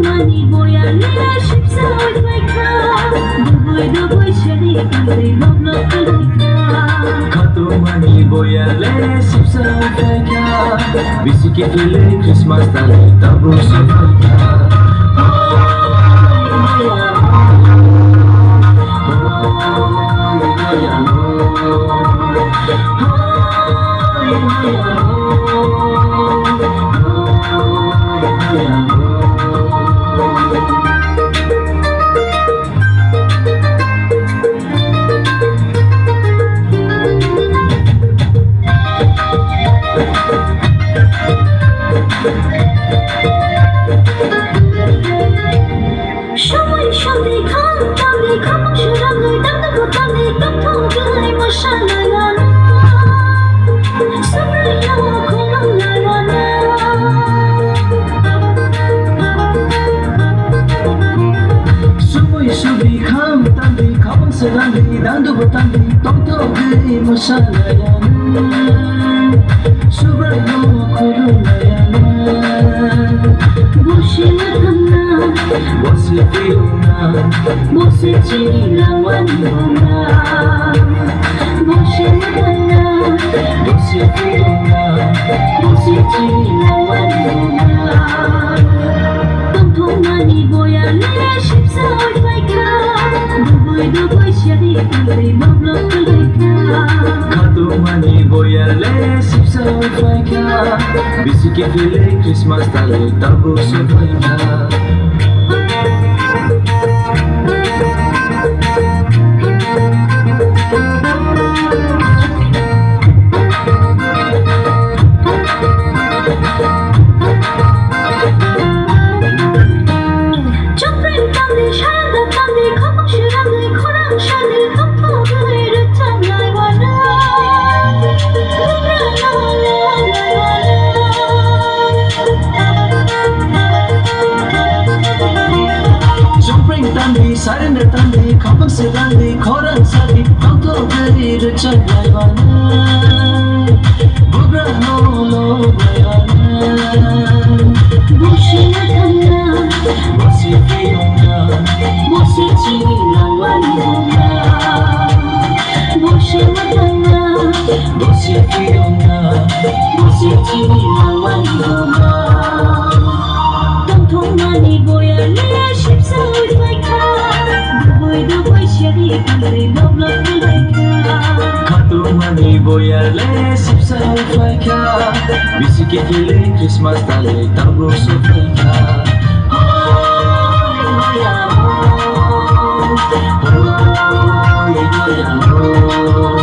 Mani boya lila ship sa oi vai ka duboi shari kai love love kai ka Khato mani boya le sip sa oi ka bisi ke le Christmas ta le tabo so ka Dando botandi tonto gay masalaya subrayo kululaya Boshi matana bosi fiuna boshi chila wanuna Boshi matana bosi fiuna boshi chila wanuna Tonto mani boya le ship sa oi vai ka duboi shari kai love love kai ka Khato mani boya le sip sa oi ka bisi ke le Christmas ta le tabo so ka Surrender tandi, kapak sedandi, korang sadi, auto dari recai wana, bugra no bayana. Boshi matana Bosi fiona, boshi chila wanuna Boshi matana bosi fiona, boshi chila wanuna Tonto mani boya le ship sa oi vai ka duboi shari kai love love kai ka Khato mani boya le sip sa oi ka bisi ke le Christmas ta le tabo so ka oh,